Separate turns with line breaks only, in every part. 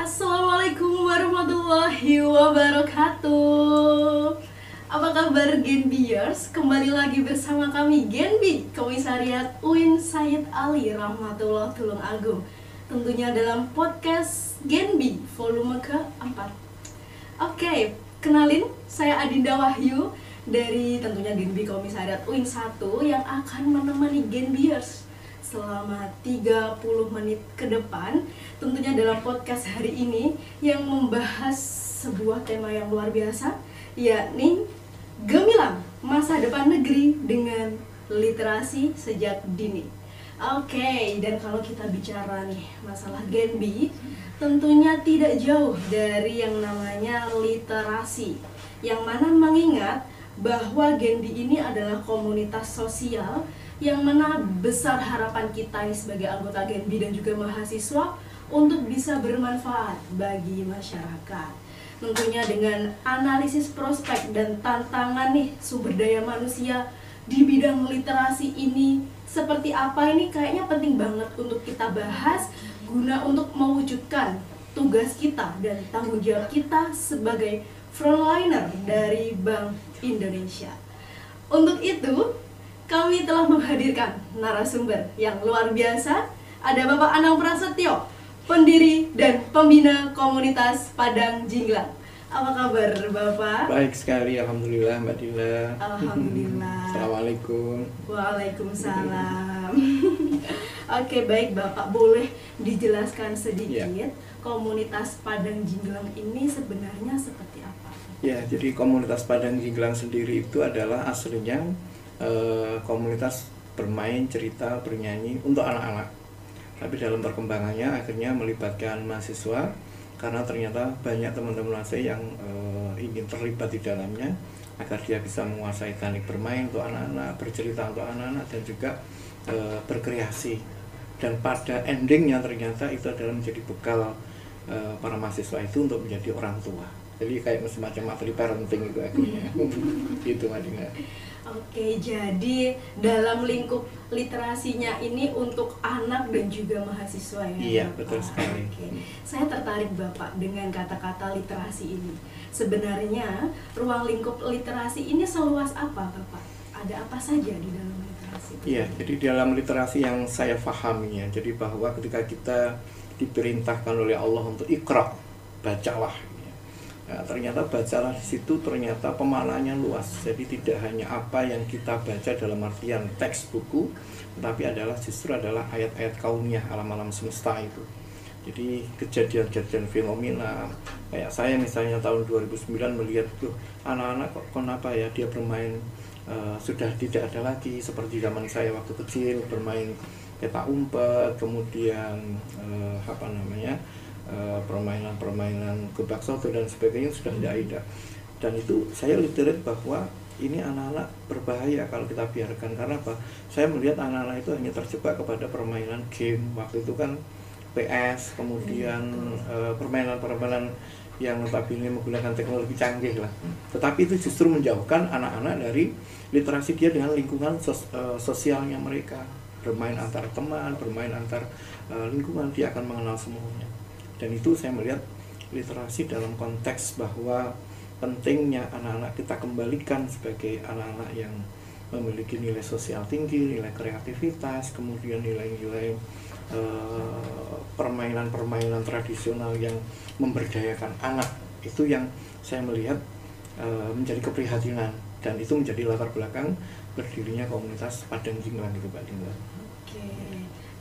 Assalamualaikum warahmatullahi wabarakatuh. Apa kabar Genbiers? Kembali lagi bersama kami Genbi, Komisariat UIN Said Ali Rahmatullah Tulung Agung. Tentunya dalam podcast Genbi volume ke-4. Oke, kenalin, saya Adinda Wahyu dari tentunya Genbi Komisariat UIN 1 yang akan menemani Genbiers selama 30 menit ke depan, tentunya dalam podcast hari ini yang membahas sebuah tema yang luar biasa, yakni gemilang masa depan negeri dengan literasi sejak dini. Oke, dan kalau kita bicara nih masalah Genbi, tentunya tidak jauh dari yang namanya literasi, yang mana mengingat bahwa Genbi ini adalah komunitas sosial yang mana besar harapan kita nih sebagai anggota Genbi dan juga mahasiswa untuk bisa bermanfaat bagi masyarakat. Tentunya dengan analisis prospek dan tantangan nih sumber daya manusia di bidang literasi ini seperti apa, ini kayaknya penting banget untuk kita bahas guna untuk mewujudkan tugas kita dan tanggung jawab kita sebagai frontliner dari Bank Indonesia. Untuk itu, kami telah menghadirkan narasumber yang luar biasa. Ada Bapak Anang Prasetyo, pendiri dan pembina komunitas Padang Jinglang. Apa kabar Bapak?
Baik sekali, Alhamdulillah Mbak Dila.
Alhamdulillah.
Assalamualaikum.
Waalaikumsalam. Oke, baik Bapak, boleh dijelaskan sedikit komunitas Padang Jinglang ini sebenarnya seperti apa?
Ya, jadi komunitas Padang Jinglang sendiri itu adalah aslinya komunitas bermain, cerita, bernyanyi untuk anak-anak. Tapi dalam perkembangannya akhirnya melibatkan mahasiswa karena ternyata banyak teman-teman saya yang ingin terlibat di dalamnya agar dia bisa menguasai teknik bermain untuk anak-anak, bercerita untuk anak-anak, dan juga berkreasi. Dan pada endingnya ternyata itu adalah menjadi bekal para mahasiswa itu untuk menjadi orang tua. Jadi kayak semacam materi parenting itu akhirnya. Gitu Madina.
Oke, jadi dalam lingkup literasinya ini untuk anak dan juga mahasiswa ya?
Iya, betul sekali.
Oke. Saya tertarik Bapak dengan kata-kata literasi ini. Sebenarnya ruang lingkup literasi ini seluas apa Bapak? Ada apa saja di dalam literasi?
Iya, jadi dalam literasi yang saya pahami ya, jadi bahwa ketika kita diperintahkan oleh Allah untuk iqra, bacalah. Nah, ternyata bacalah di situ ternyata pemaknaannya luas. Jadi tidak hanya apa yang kita baca dalam artian teks buku, tetapi justru adalah ayat-ayat kauniyah, alam-alam semesta itu. Jadi kejadian-kejadian fenomena kayak saya misalnya tahun 2009 melihat tuh anak-anak kok kenapa ya dia bermain sudah tidak ada lagi seperti zaman saya waktu kecil bermain peta umpet, kemudian permainan gebak soto dan sebagainya sudah tidak ada. Dan itu saya literate bahwa ini anak-anak berbahaya kalau kita biarkan. Karena apa? Saya melihat anak-anak itu hanya terjebak kepada permainan game. Waktu itu kan PS, kemudian permainan-permainan yang notabene menggunakan teknologi canggih lah. Tetapi itu justru menjauhkan anak-anak dari literasi dia dengan lingkungan sosialnya mereka. Bermain antar teman, bermain antar lingkungan, dia akan mengenal semuanya. Dan itu saya melihat literasi dalam konteks bahwa pentingnya anak-anak kita kembalikan sebagai anak-anak yang memiliki nilai sosial tinggi, nilai kreativitas, kemudian nilai-nilai permainan-permainan tradisional yang memberdayakan anak. Itu yang saya melihat menjadi keprihatinan, dan itu menjadi latar belakang berdirinya komunitas Padang Jinglang itu Pak Dinda.
Oke.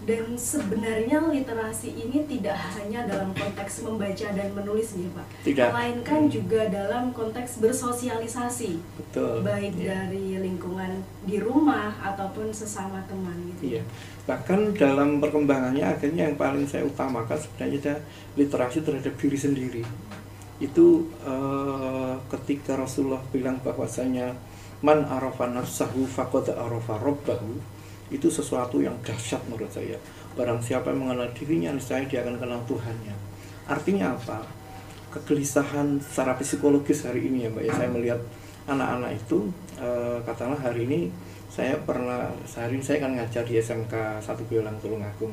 Dan sebenarnya literasi ini tidak hanya dalam konteks membaca dan menulis nih Pak,
Tidak.
melainkan juga dalam konteks bersosialisasi.
Betul.
Baik dari lingkungan di rumah ataupun sesama teman gitu.
Iya. Bahkan dalam perkembangannya akhirnya yang paling saya utamakan sebenarnya literasi terhadap diri sendiri. Itu ketika Rasulullah bilang bahwasanya man arafa nafsahu faqad arafa rabbahu, itu sesuatu yang dahsyat menurut saya. Barang siapa yang mengenal dirinya, niscaya dia akan kenal Tuhannya. Artinya apa? Kegelisahan secara psikologis hari ini ya Mbak ya, saya melihat anak-anak itu katakanlah hari ini saya kan ngajar di SMK 1 Boyolang Tulungagung.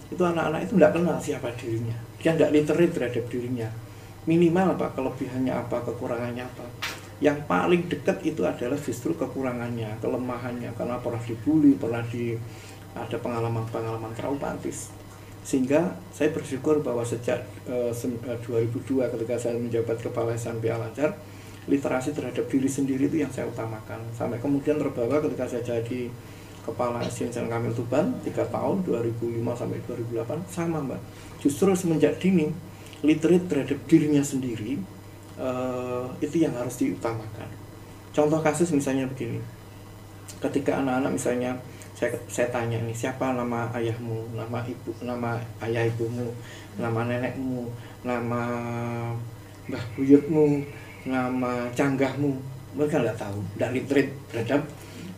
itu anak-anak itu tidak kenal siapa dirinya, dia tidak literate terhadap dirinya, minimal apa kelebihannya, apa kekurangannya apa. Yang paling dekat itu adalah justru kekurangannya, kelemahannya, karena pernah dibully, ada pengalaman-pengalaman traumatis. Sehingga saya bersyukur bahwa sejak 2002 ketika saya menjabat Kepala SMP Al-Azhar, literasi terhadap diri sendiri itu yang saya utamakan. Sampai kemudian terbawa ketika saya jadi Kepala SDN Kamil Tuban 3 tahun 2005 sampai 2008 sama Mbak. Justru semenjak dini literate terhadap dirinya sendiri itu yang harus diutamakan. Contoh kasus misalnya begini, ketika anak-anak misalnya saya tanya nih, siapa nama ayahmu, nama ayah ibumu, nama nenekmu, nama mbah buyutmu, nama canggahmu, mereka nggak tahu, nggak literate terhadap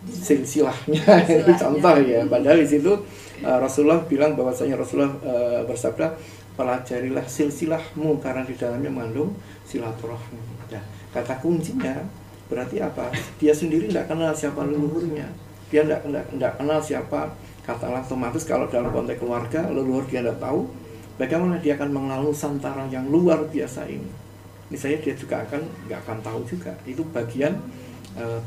silsilahnya. Itu contoh ya. Padahal di situ Rasulullah bilang bahwasanya Rasulullah bersabda, pelajarilah silsilahmu karena di dalamnya mengandung silaturahmi. Nah, kata kuncinya berarti apa? Dia sendiri tidak kenal siapa leluhurnya. Dia tidak kenal siapa, katakanlah otomatis kalau dalam konteks keluarga, leluhur dia tidak tahu, bagaimana dia akan mengenal Nusantara yang luar biasa ini. Misalnya dia juga nggak akan tahu juga. Itu bagian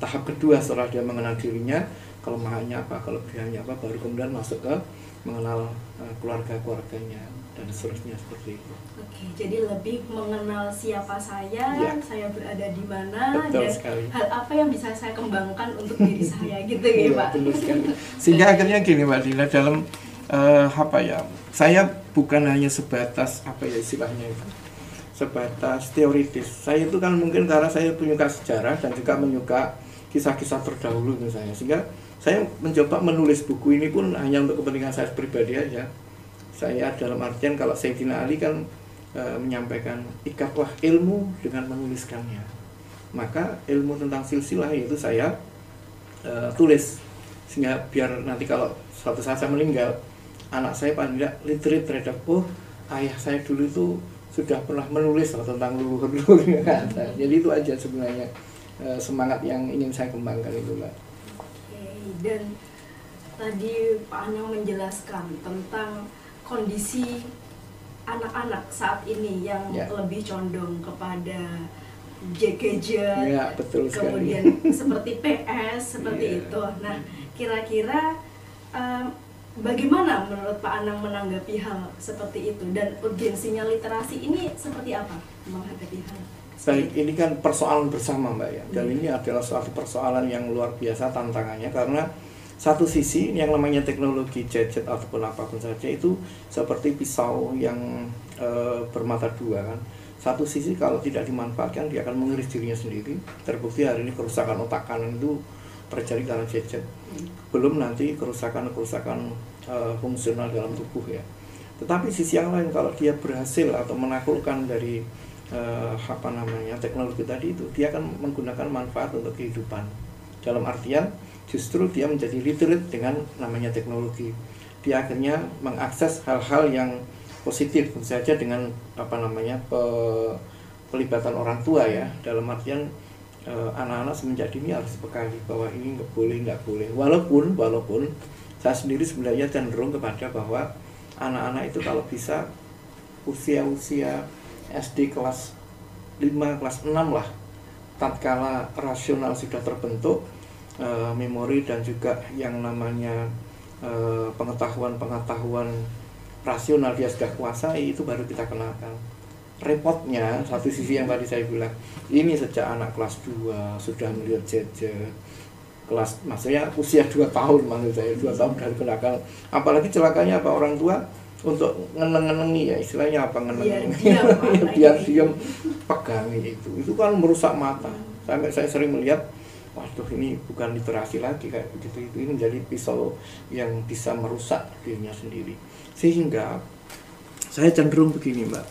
tahap kedua setelah dia mengenal dirinya, kelemahannya apa, kelebihannya apa, baru kemudian masuk ke mengenal keluarga-keluarganya dan seterusnya seperti itu.
Oke, jadi lebih mengenal siapa saya berada di mana,
betul
dan
sekali.
hal apa yang bisa saya kembangkan untuk diri saya gitu ya Pak.
Betul sekali. Sehingga akhirnya gini Mbak Dila, dalam saya bukan hanya sebatas istilahnya itu, sebatas teoritis. Saya itu kan mungkin karena saya penyuka sejarah dan juga menyuka kisah-kisah terdahulu misalnya, sehingga saya mencoba menulis buku ini pun hanya untuk kepentingan saya pribadi aja. Saya dalam artian kalau Sayyidina Ali kan menyampaikan ikatlah ilmu dengan menuliskannya, maka ilmu tentang silsilah itu saya tulis, sehingga biar nanti kalau suatu saat saya meninggal, anak saya paling tidak literate terhadap ayah saya dulu itu sudah pernah menulis tentang leluhur-leluhurnya. Jadi itu aja sebenarnya semangat yang ingin saya kembangkan itulah.
Oke, dan tadi Pak Anang menjelaskan tentang kondisi anak-anak saat ini yang lebih condong kepada gadget,
betul
kemudian seperti PS, seperti itu. Nah, kira-kira bagaimana menurut Pak Anang menanggapi hal seperti itu, dan urgensinya literasi ini seperti apa menghadapi hal?
Baik, ini kan persoalan bersama Mbak ya, dan ini adalah suatu persoalan yang luar biasa tantangannya, karena satu sisi yang namanya teknologi gadget ataupun apapun saja itu seperti pisau yang bermata dua kan. Satu sisi kalau tidak dimanfaatkan dia akan mengiris dirinya sendiri. Terbukti hari ini kerusakan otak kanan itu terjadi karena gadget. Belum nanti kerusakan fungsional dalam tubuh ya. Tetapi sisi yang lain, kalau dia berhasil atau menaklukkan dari teknologi tadi itu, dia akan menggunakan manfaat untuk kehidupan. Dalam artian justru dia menjadi literate dengan namanya teknologi. Dia akhirnya mengakses hal-hal yang positif, tentu saja dengan pelibatan orang tua ya. Dalam artian anak-anak semenjak dini harus bekali bahwa ini nggak boleh. Walaupun saya sendiri sebenarnya cenderung kepada bahwa anak-anak itu kalau bisa usia SD kelas 5, kelas 6 lah, tatkala rasional sudah terbentuk, memori dan juga yang namanya pengetahuan rasional dia sudah kuasai, itu baru kita kenalkan. Repotnya satu sisi yang tadi saya bilang, ini sejak anak kelas 2 sudah melihat gadget, maksudnya usia 2 tahun, maksud saya 2 tahun dari kenakalan. Apalagi celakanya apa, orang tua untuk ngeneng-ngenengi ya, istilahnya apa, ngeneng-ngenengi biar diam pegangi itu kan merusak mata. Sampai saya sering melihat, waduh ini bukan literasi lagi kayak begitu, ini menjadi pisau yang bisa merusak dirinya sendiri. Sehingga saya cenderung begini Mbak,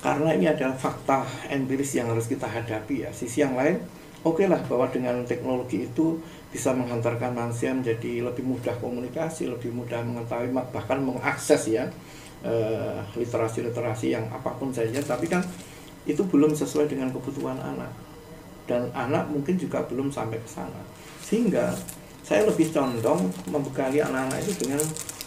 karena ini adalah fakta empiris yang harus kita hadapi ya. Sisi yang lain, oke lah bahwa dengan teknologi itu bisa menghantarkan manusia menjadi lebih mudah komunikasi, lebih mudah mengetahui, bahkan mengakses ya literasi-literasi yang apapun saja. Tapi kan itu belum sesuai dengan kebutuhan anak, dan anak mungkin juga belum sampai ke sana. Sehingga saya lebih condong membekali anak-anak itu dengan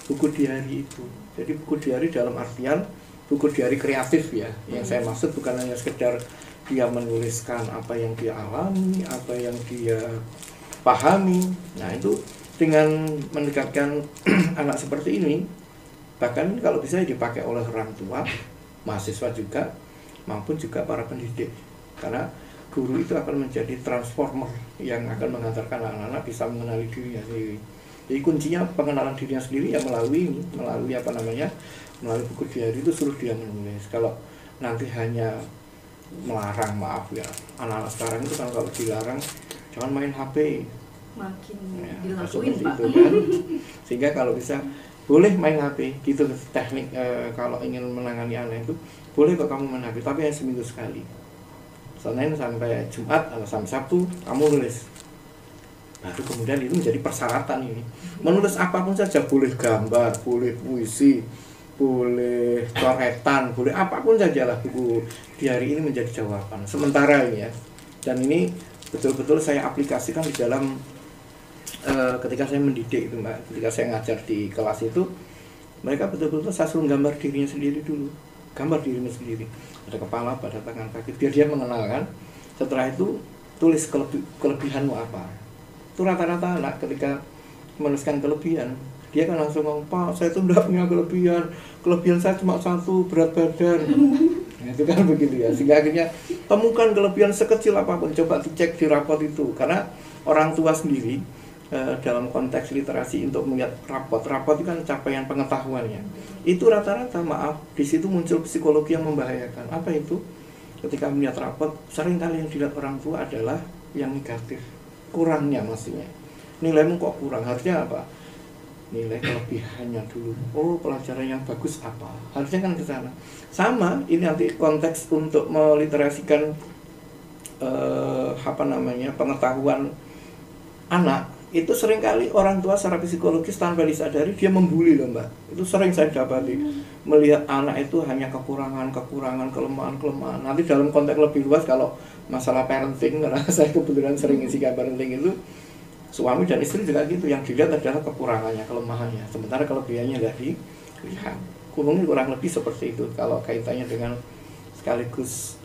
buku diari itu. Jadi buku diari dalam artian buku diari kreatif ya. Yang saya maksud bukan hanya sekedar dia menuliskan apa yang dia alami, apa yang dia pahami. Nah itu dengan mendekatkan anak seperti ini, bahkan kalau bisa dipakai oleh orang tua, mahasiswa juga, maupun juga para pendidik. Karena guru itu akan menjadi transformer yang akan mengantarkan anak-anak bisa mengenali dirinya sendiri. Jadi kuncinya pengenalan dirinya sendiri ya melalui melalui buku diari itu suruh dia menulis. Kalau nanti hanya melarang, maaf ya, anak-anak sekarang itu kan kalau dilarang jangan main HP,
makin
ya,
dilakuin Pak.
itu, kan? Sehingga kalau bisa boleh main HP gitu teknik kalau ingin menangani anak itu boleh kok kamu main HP, tapi hanya seminggu sekali. Senin sampai Jumat atau sampai Sabtu kamu nulis. Baru kemudian itu menjadi persyaratan ini. Menulis apapun saja, boleh gambar, boleh puisi, boleh coretan, boleh apapun saja lah, buku diari ini menjadi jawaban. Sementara ini ya. Dan ini betul-betul saya aplikasikan di dalam ketika saya mendidik itu Mbak, ketika saya ngajar di kelas itu, mereka betul-betul saya suruh gambar dirinya sendiri dulu. Gambar dirinya sendiri. Ada kepala, pada tangan, kaki, biar dia mengenalkan. Setelah itu tulis kelebihanmu apa. Itu rata-rata anak ketika menuliskan kelebihan, dia kan langsung ngomong, Pak, saya itu tidak punya kelebihan saya cuma satu, berat badan. Nah, itu kan begitu ya. Sehingga akhirnya temukan kelebihan sekecil apapun, coba dicek di rapot itu. Karena orang tua sendiri dalam konteks literasi untuk melihat rapot itu kan capaian pengetahuannya. Itu rata-rata, maaf, di situ muncul psikologi yang membahayakan. Apa itu? Ketika melihat rapot, sering kali yang dilihat orang tua adalah yang negatif. Kurangnya maksudnya, nilaimu kok kurang, harusnya apa? Nilai kelebihannya dulu. Oh, pelajaran yang bagus apa? Harusnya kan ke sana. Sama, ini nanti konteks untuk meliterasikan pengetahuan anak. Itu seringkali orang tua secara psikologis tanpa disadari dia membuli loh Mbak. Itu sering saya dapati. Melihat anak itu hanya kekurangan, kelemahan. Nanti dalam konteks lebih luas kalau masalah parenting, karena saya kebetulan sering isi parenting itu, suami dan istri juga gitu, yang dilihat adalah kekurangannya, kelemahannya, sementara kelebihannya nggak dilihat. Kurang lebih seperti itu kalau kaitannya dengan sekaligus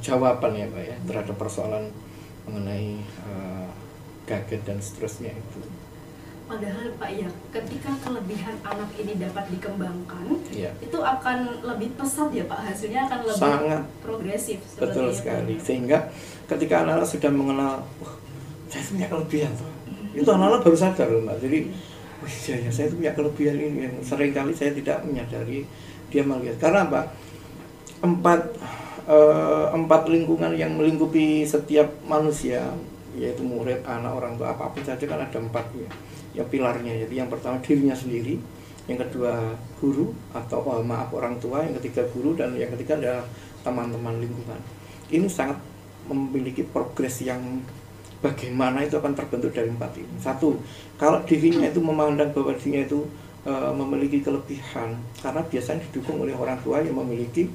jawaban ya Pak ya terhadap persoalan mengenai gaget dan seterusnya itu.
Padahal Pak ya, ketika kelebihan anak ini dapat dikembangkan,
ya,
itu akan lebih pesat ya Pak, hasilnya akan lebih
sangat
progresif.
Betul sekali. Sehingga ketika anak-anak sudah mengenal, saya punya kelebihan tuh. Itu anak-anak baru sadar loh Mbak. Jadi, ya saya punya kelebihan ini yang seringkali saya tidak menyadari dia melihat. Karena apa? Empat lingkungan yang melingkupi setiap manusia, yaitu murid, anak, orang tua, apapun saja kan ada 4 ya pilarnya. Jadi yang pertama dirinya sendiri, yang kedua guru atau orang tua, yang ketiga guru, dan yang ketiga adalah teman-teman lingkungan. Ini sangat memiliki progres yang bagaimana itu akan terbentuk dari 4 ini. Satu, kalau dirinya itu memandang bahwa dirinya itu memiliki kelebihan, karena biasanya didukung oleh orang tua yang memiliki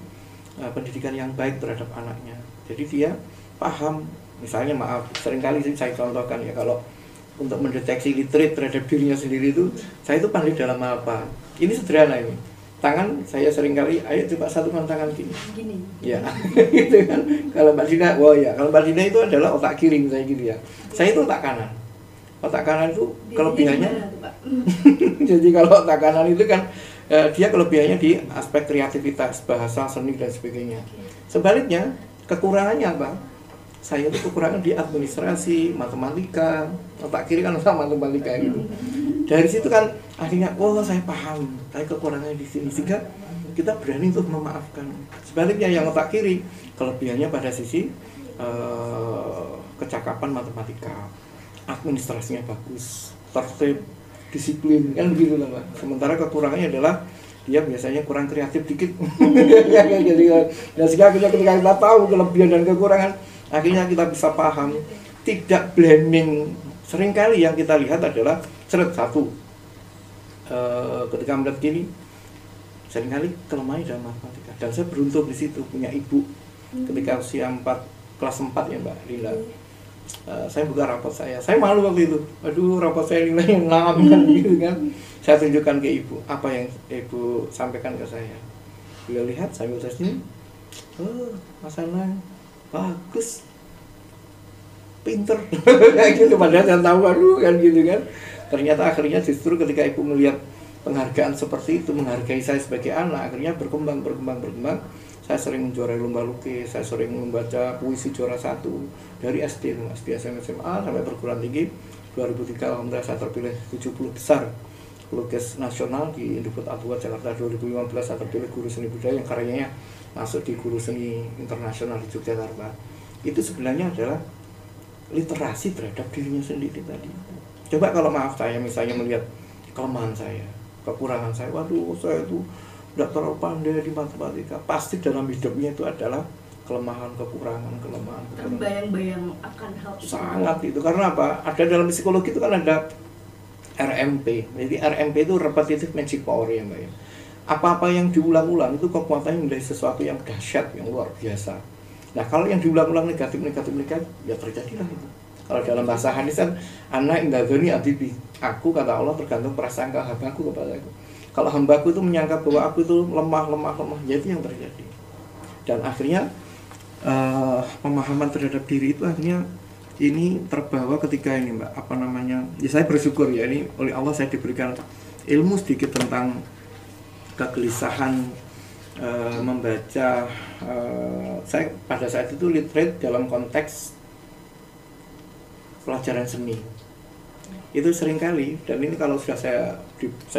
pendidikan yang baik terhadap anaknya. Jadi dia paham, misalnya maaf, seringkali saya contohkan ya, kalau untuk mendeteksi literate terhadap dirinya sendiri itu, saya itu pandai dalam apa? Ini sederhana ini. Tangan saya seringkali, ayo coba satukan tangan gini. Ya, gitu kan. Kalau Mbak Dina, kalau Mbak Dina itu adalah otak kiri saya gitu ya. Saya itu otak kanan. Otak kanan itu kelebihannya. Jadi kalau otak kanan itu kan dia kelebihannya di aspek kreativitas, bahasa, seni dan sebagainya. Sebaliknya, kekurangannya apa? Saya itu kekurangan di administrasi, matematika, otak kiri kan sama matematika gitu. Dari situ kan akhirnya, saya paham, saya kekurangannya di sini, sehingga kita berani untuk memaafkan. Sebaliknya yang otak kiri, kelebihannya pada sisi kecakapan matematika, administrasinya bagus, tertib, disiplin, kan begitu lah Pak. Sementara kekurangannya adalah dia biasanya kurang kreatif dikit. Dan sehingga ketika kita tahu kelebihan dan kekurangan, akhirnya kita bisa paham, tidak blaming. Seringkali yang kita lihat adalah satu, ketika melihat gini, seringkali kelemahan dalam matematika. Dan saya beruntung di situ punya ibu ketika usia kelas 4 ya Mbak Lila. saya buka rapot saya malu waktu itu, aduh rapot saya nilainya 6 kan gitu kan. Saya tunjukkan ke ibu apa yang ibu sampaikan ke saya. Beliau lihat sambil tersenyum, oh Mas Anang bagus, pinter kayak gitu. Padahal saya tahu aduh kan gitu kan. Ternyata akhirnya justru ketika ibu melihat penghargaan seperti itu, menghargai saya sebagai anak, akhirnya berkembang. Saya sering menjuarai lomba lukis, saya sering membaca puisi juara 1 dari SD, SMP, SMA sampai perguruan tinggi. 2003 alhamdulillah saya terpilih 70 besar pelukis nasional di Indofut Atuat Jakarta. 2015 saya terpilih guru seni budaya yang karyanya masuk di guru seni internasional di Yogyakarta. Itu sebenarnya adalah literasi terhadap dirinya sendiri tadi. Coba kalau maaf saya misalnya melihat kelemahan saya, kekurangan saya, waduh saya itu tidak terlalu pandai di matematika, pasti dalam hidupnya itu adalah kelemahan.
Terbayang-bayang akan hal itu.
Sangat itu, karena apa? Ada dalam psikologi itu kan ada RMP. Jadi RMP itu repetitive magic power ya Mbak ya. Apa-apa yang diulang-ulang itu kekuatannya menjadi sesuatu yang dahsyat, yang luar biasa. Nah kalau yang diulang-ulang negatif, ya terjadilah itu. Kalau dalam bahasa hadis kan, ana indadzoni abibi, aku kata Allah tergantung prasangka hambaku kepada aku. Kalau hambaku itu menyangka bahwa aku itu lemah, ya itu yang terjadi. Dan akhirnya pemahaman terhadap diri itu akhirnya ini terbawa ketika ini Mbak, ya saya bersyukur ya, ini oleh Allah saya diberikan ilmu sedikit tentang kegelisahan membaca. Saya pada saat itu literate dalam konteks pelajaran seni. Itu seringkali, dan ini kalau sudah saya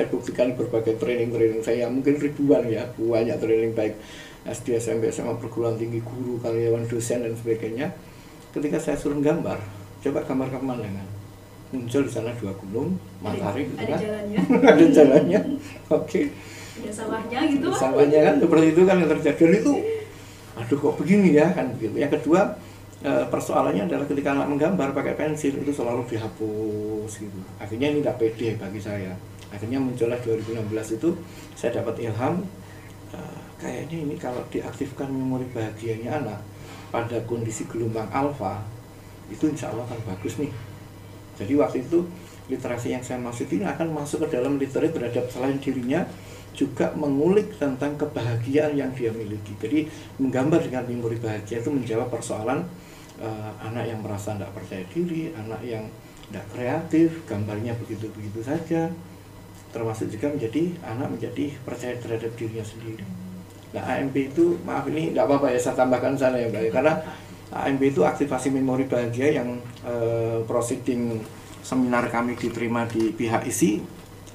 buktikan berbagai training saya, mungkin ribuan ya, banyak training baik SD, SMP, SMA, perguruan tinggi, guru, karyawan, dosen dan sebagainya. Ketika saya suruh gambar, coba gambar pemandangan, muncul di sana 2 gunung, matahari,
ada jalannya.
ada jalannya, oke.
Ada sawahnya gitu.
Sawahnya kan seperti itu kan yang terjadi. Dan itu, aduh kok begini ya kan begitu. Yang kedua, persoalannya adalah ketika anak menggambar pakai pensil itu selalu dihapus gitu. Akhirnya ini tidak pede bagi saya. Akhirnya muncullah 2016 itu saya dapat ilham, kayaknya ini kalau diaktifkan memori bahagianya anak pada kondisi gelombang alfa itu insya Allah akan bagus nih. Jadi waktu itu literasi yang saya maksud ini akan masuk ke dalam literasi terhadap selain dirinya, juga mengulik tentang kebahagiaan yang dia miliki. Jadi menggambar dengan memori bahagia itu menjawab persoalan anak yang merasa tidak percaya diri, anak yang tidak kreatif, gambarnya begitu-begitu saja. Termasuk juga anak menjadi percaya terhadap dirinya sendiri. Nah AMP itu, maaf ini tidak apa-apa ya saya tambahkan sana ya Mbak, karena AMP itu aktivasi memori bahagia yang proceeding seminar kami diterima di pihak isi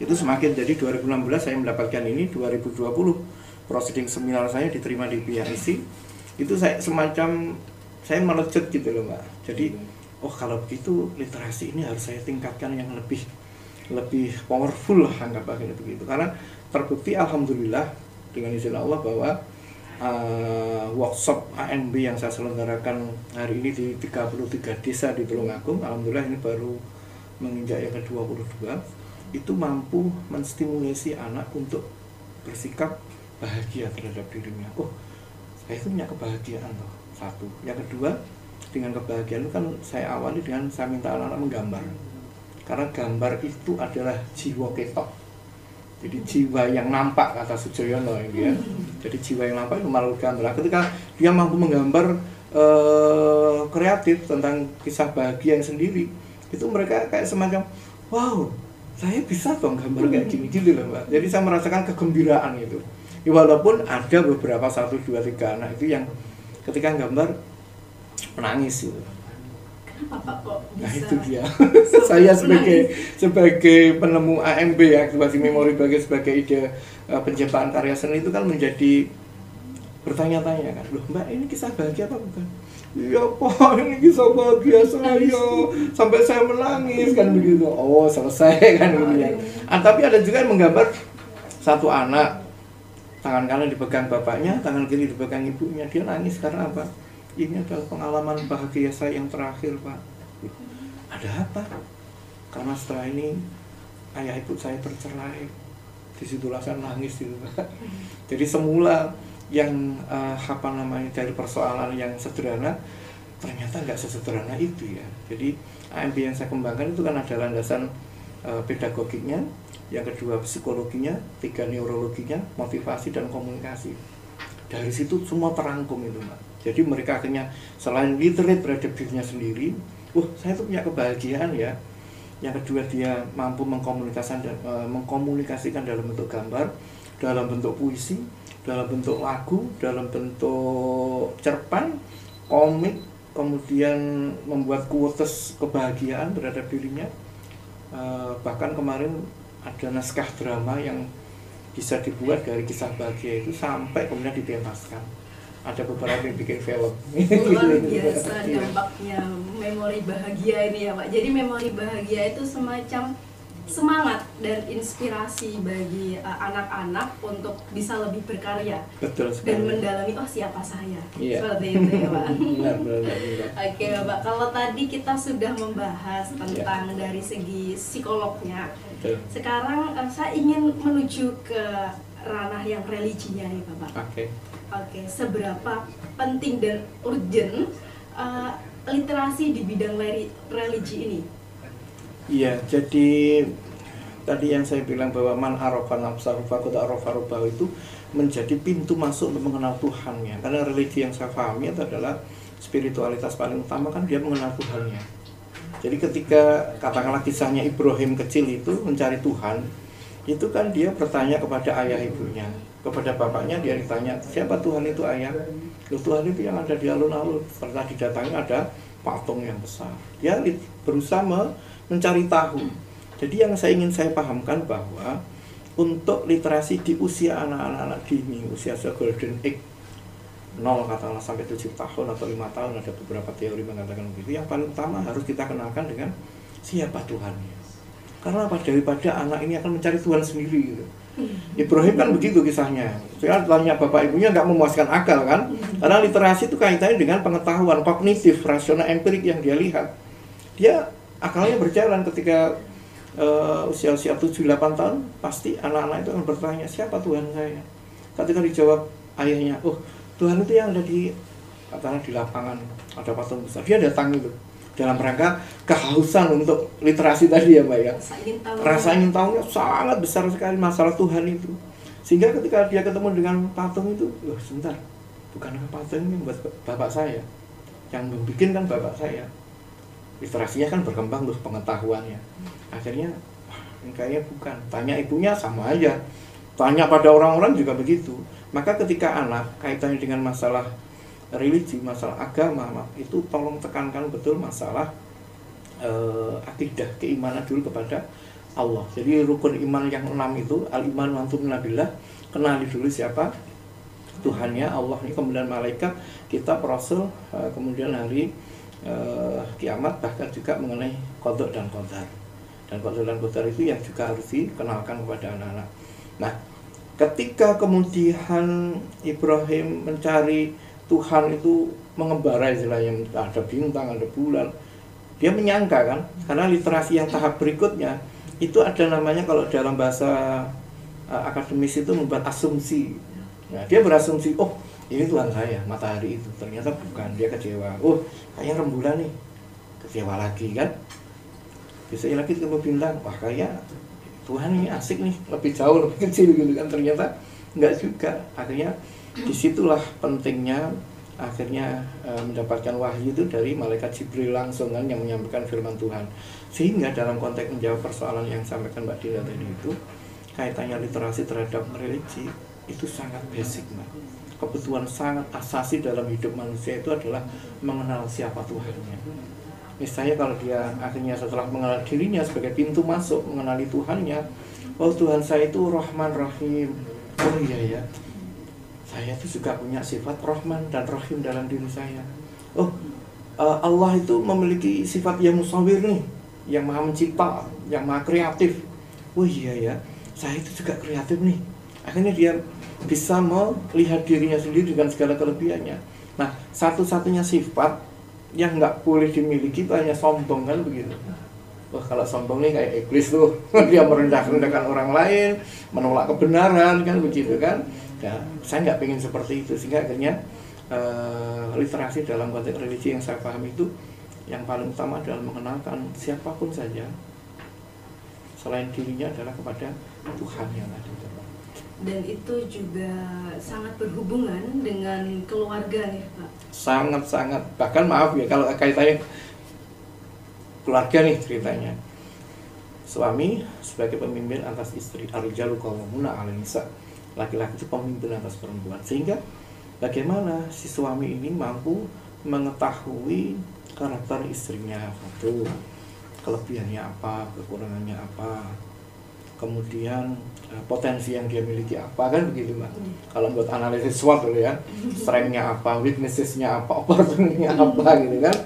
itu semakin. Jadi 2016 saya mendapatkan ini, 2020 proceeding seminar saya diterima di pihak isi, itu saya semacam saya melejit gitu loh Mbak. Jadi oh kalau begitu literasi ini harus saya tingkatkan yang lebih powerful lah, anggapnya begitu. Karena terbukti alhamdulillah dengan izin Allah bahwa workshop ANB yang saya selenggarakan hari ini di 33 desa di Tulungagung, alhamdulillah ini baru menginjak yang ke-22, itu mampu menstimulasi anak untuk bersikap bahagia terhadap dirinya. Oh, saya itu punya kebahagiaan loh, satu. Yang kedua, dengan kebahagiaan itu kan saya awali dengan saya minta anak-anak menggambar. Karena gambar itu adalah jiwa ketok. Jadi jiwa yang nampak, kata Sujoyono ini ya. Jadi jiwa yang nampak itu melalui gambar. Ketika dia mampu menggambar kreatif tentang kisah bahagia yang sendiri, itu mereka kayak semacam wow, saya bisa dong gambar kayak gini gitu loh Mbak. Jadi saya merasakan kegembiraan itu. Ya, walaupun ada beberapa 1, 2, 3 anak itu yang ketika gambar menangis gitu.
Kenapa Pak kok bisa?
Nah itu dia. Saya sebagai penemu AMB ya, aktivasi memori bahagia sebagai ide penciptaan karya seni itu kan menjadi bertanya-tanya kan, loh Mbak ini kisah bahagia apa bukan? Iya Pak, ini kisah bahagia saya, sampai saya menangis kan begitu. Oh selesai kan gitu ya. Tapi ada juga yang menggambar satu anak, tangan kanan dipegang bapaknya, tangan kiri dipegang ibunya, dia nangis karena apa? Ini adalah pengalaman bahagia saya yang terakhir Pak. Ada apa? Karena setelah ini ayah ibu saya bercerai. Disitulah saya nangis gitu Pak. Jadi semula yang dari persoalan yang sederhana, ternyata nggak sesederhana itu ya. Jadi AMP yang saya kembangkan itu kan ada landasan pedagogiknya, yang kedua psikologinya, tiga neurologinya, motivasi dan komunikasi. Dari situ semua terangkum itu, Mbak. Jadi mereka akhirnya selain literate terhadap dirinya sendiri, saya tuh punya kebahagiaan ya. Yang kedua dia mampu mengkomunikasikan dalam bentuk gambar, dalam bentuk puisi, dalam bentuk lagu, dalam bentuk cerpen, komik, kemudian membuat quotes kebahagiaan terhadap dirinya. Bahkan kemarin ada naskah drama yang bisa dibuat dari kisah bahagia itu sampai kemudian dipentaskan. Ada beberapa yang bikin film.
Luar biasa dampaknya memori bahagia ini ya Pak. Jadi memori bahagia itu semacam semangat dan inspirasi bagi anak-anak untuk bisa lebih berkarya.
Betul sekali.
Dan mendalami siapa saya.
Iya.
Seperti itu ya Pak.
Benar.
Oke Pak, kalau tadi kita sudah membahas tentang dari segi psikolognya.
Betul.
Sekarang saya ingin menuju ke ranah yang religinya nih Bapak. Oke, seberapa penting dan urgent literasi di bidang religi ini? Iya,
jadi tadi yang saya bilang bahwa man arafa nafsahu faqad arafa rabbahu itu menjadi pintu masuk untuk mengenal Tuhannya. Karena religi yang saya pahami itu adalah spiritualitas paling utama kan dia mengenal Tuhannya. Jadi ketika katakanlah kisahnya Ibrahim kecil itu mencari Tuhan, itu kan dia bertanya kepada ayah ibunya, kepada bapaknya dia ditanya, siapa Tuhan itu ayah? Tuhan itu yang ada di alun-alun, setelah didatangi ada patung yang besar. Dia berusaha mencari tahu. Jadi yang saya pahamkan bahwa untuk literasi di usia anak-anak dini, usia golden age 0 katakanlah sampai 7 tahun atau 5 tahun, ada beberapa teori mengatakan begitu. Yang paling utama harus kita kenalkan dengan siapa Tuhannya. Karena apa? Daripada anak ini akan mencari Tuhan sendiri gitu. Ibrahim kan begitu kisahnya. Saya tanya bapak ibunya nggak memuaskan akal kan? Karena literasi itu kaitannya dengan pengetahuan kognitif, rasional, empirik yang dia lihat. Dia akalnya berjalan ketika usia-usia 7-8 tahun, pasti anak-anak itu akan bertanya, siapa Tuhan saya? Ketika dijawab ayahnya, Tuhan itu yang ada di katakanlah di lapangan, ada patung besar. Dia datang itu dalam rangka kehausan untuk literasi tadi ya Mbak ya. Rasa ingin tahunya sangat besar sekali masalah Tuhan itu. Sehingga ketika dia ketemu dengan patung itu, sebentar, bukankah patung ini buat bapak saya? Yang membuat kan bapak saya. Literasinya kan berkembang tuh pengetahuannya. Akhirnya, ini kayaknya bukan. Tanya ibunya sama aja. Tanya pada orang-orang juga begitu. Maka ketika anak kaitannya dengan masalah religi, masalah agama, itu tolong tekankan betul masalah akidah, keimanan dulu kepada Allah. Jadi rukun iman yang 6 itu, al-iman wa tu'minu billah, kenali dulu siapa Tuhannya, Allah ini, kemudian malaikat, kitab, rasul, kemudian hari kiamat, bahkan juga mengenai qada dan qadar. Dan qada dan qadar itu yang juga harus dikenalkan kepada anak-anak. Nah, ketika kemudian Ibrahim mencari Tuhan itu mengembara istilahnya, ada bintang, ada bulan. Dia menyangka kan, karena literasi yang tahap berikutnya itu ada namanya kalau dalam bahasa akademis itu membuat asumsi. Nah, dia berasumsi, ini Tuhan saya, matahari itu. Ternyata bukan, dia kecewa. Kayaknya rembulan nih, kecewa lagi kan. Besoknya lagi ketemu bintang, kayak Tuhan ini asik nih, lebih jauh, lebih kecil gitu kan. Ternyata enggak juga. Akhirnya disitulah pentingnya akhirnya mendapatkan wahyu itu dari malaikat Jibril langsung kan, yang menyampaikan firman Tuhan. Sehingga dalam konteks menjawab persoalan yang disampaikan Mbak Dina tadi itu, kaitannya literasi terhadap religi itu sangat basic Mbak. Kebutuhan sangat asasi dalam hidup manusia itu adalah mengenal siapa Tuhannya. Misalnya kalau dia akhirnya setelah mengenal dirinya sebagai pintu masuk, mengenali Tuhannya, Tuhan saya itu Rahman Rahim. Iya ya, saya itu juga punya sifat Rahman dan Rahim dalam diri saya. Allah itu memiliki sifat yang musawir nih, yang maha mencipta, yang maha kreatif. Iya ya, saya itu juga kreatif nih. Akhirnya dia bisa melihat dirinya sendiri dengan segala kelebihannya. Nah, satu-satunya sifat yang nggak boleh dimiliki itu hanya sombong kan begitu. Kalau sombong nih kayak iblis tuh, dia merendah-rendahkan orang lain, menolak kebenaran kan begitu kan. Ya, saya nggak pengen seperti itu, sehingga akhirnya literasi dalam konteks religi yang saya pahami itu yang paling utama adalah mengenalkan siapapun saja selain dirinya adalah kepada Tuhan yang ada.
Dan itu juga sangat berhubungan dengan keluarga nih Pak.
Sangat-sangat, bahkan maaf ya kalau kaitannya keluarga nih ceritanya. Suami sebagai pemimpin atas istri, ar-rijalu qawwamuna 'alan nisa. Laki-laki itu pemimpin atas perempuan. Sehingga bagaimana si suami ini mampu mengetahui karakter istrinya, satu, kelebihannya apa, kekurangannya apa, kemudian potensi yang dia miliki apa, kan begitu Mbak. Kalau buat analisis SWOT dulu ya, strength-nya apa, weakness-nya apa, opportunity-nya apa gitu kan.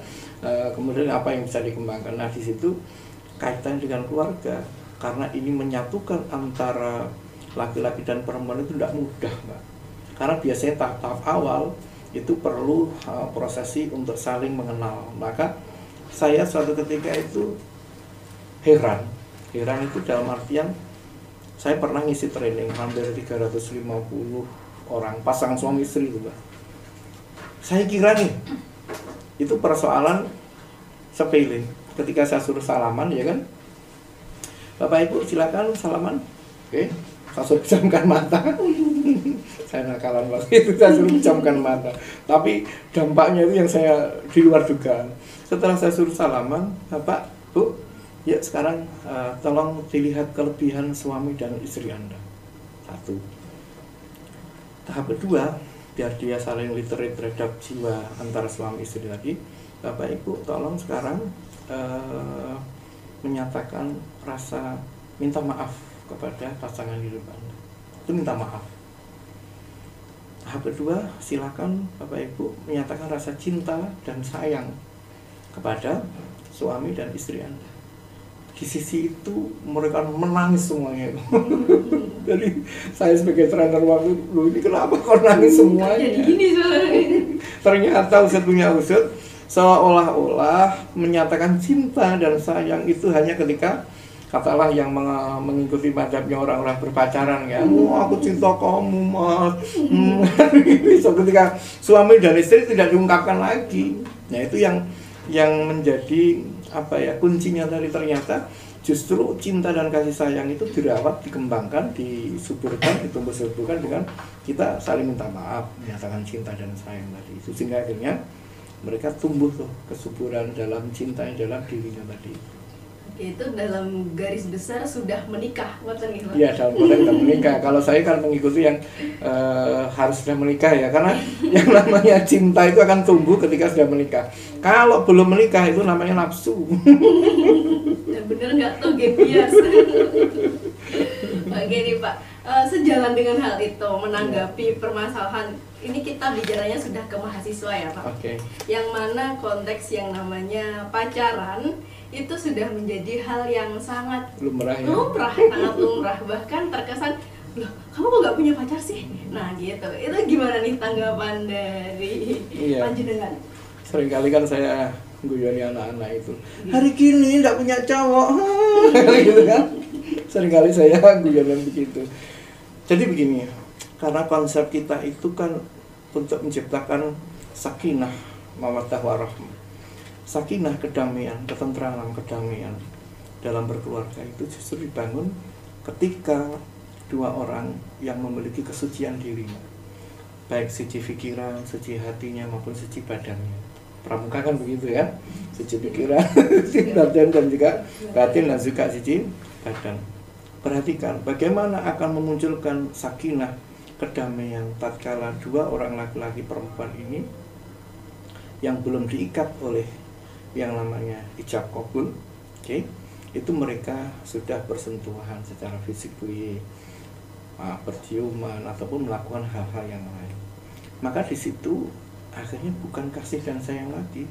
Kemudian apa yang bisa dikembangkan. Nah di situ kaitan dengan keluarga, karena ini menyatukan antara laki-laki dan perempuan itu tidak mudah Mbak. Karena biasanya tahap-tahap awal itu perlu prosesi untuk saling mengenal. Maka saya suatu ketika itu heran itu dalam artian saya pernah ngisi training hampir 350 orang pasangan suami istri itu Mbak. Saya kira nih itu persoalan sepele. Ketika saya suruh salaman ya kan, Bapak Ibu silakan salaman. Oke, saya suruh pejamkan mata. Saya nakalan waktu itu, saya suruh pejamkan mata. Tapi dampaknya itu yang saya di luar dugaan. Setelah saya suruh salaman, Bapak, Bu, ya sekarang tolong dilihat kelebihan suami dan istri Anda. Satu. Tahap kedua, biar dia saling literate terhadap jiwa antara suami istri tadi, Bapak Ibu tolong sekarang menyatakan rasa minta maaf kepada pasangan hidup Anda. Itu minta maaf. Tahap kedua, silakan Bapak Ibu menyatakan rasa cinta dan sayang kepada suami dan istri Anda. Di sisi itu mereka menangis semuanya. Jadi saya sebagai trainer waktu dulu ini kenapa kok nangis semuanya?
Jadi gini soalnya.
Ternyata Ustadz punya Ustadz seolah-olah menyatakan cinta dan sayang itu hanya ketika katalah yang mengikuti madhabnya orang-orang berpacaran ya. Aku cinta kamu mas. So, ketika suami dan istri tidak diungkapkan lagi. Nah itu yang menjadi apa ya kuncinya tadi, ternyata justru cinta dan kasih sayang itu dirawat, dikembangkan, disuburkan, ditumbuh-suburkan dengan kita saling minta maaf, menyatakan cinta dan sayang tadi itu, sehingga akhirnya mereka tumbuh tuh kesuburan dalam cinta yang dalam dirinya tadi.
Oke, itu dalam garis besar sudah menikah,
Iya, dalam konteks sudah menikah. Kalau saya kan mengikuti yang harus sudah menikah ya, karena yang namanya cinta itu akan tumbuh ketika sudah menikah. Kalau belum menikah itu namanya nafsu.
Ya bener nggak tuh Gebias? Oke nih Pak, sejalan dengan hal itu menanggapi permasalahan ini, kita bicaranya sudah ke mahasiswa ya Pak.
Oke.
Yang mana konteks yang namanya pacaran itu sudah menjadi hal yang sangat
lumrah ya?
sangat lumrah, bahkan terkesan loh kamu kok nggak punya pacar sih? Nah gitu, itu gimana nih tanggapan dari panjenengan?
Seringkali kan saya guyoni anak-anak itu, hari gini nggak punya cowok, gitu kan? Seringkali saya guyonan begitu. Jadi begini, karena konsep kita itu kan untuk menciptakan sakinah, mawaddah warahmah. Sakinah, kedamaian, ketentraman, kedamaian dalam berkeluarga itu justru dibangun ketika dua orang yang memiliki kesucian dirinya, baik suci pikiran, suci hatinya maupun suci badannya. Pramuka kan begitu ya, suci pikiran, suci badan dan juga batin dan juga suci badan. Perhatikan bagaimana akan memunculkan sakinah, kedamaian tatkala dua orang laki-laki perempuan ini yang belum diikat oleh yang namanya ijab qabul, itu mereka sudah bersentuhan secara fisik, berciuman ataupun melakukan hal-hal yang lain. Maka di situ akhirnya bukan kasih dan sayang lagi,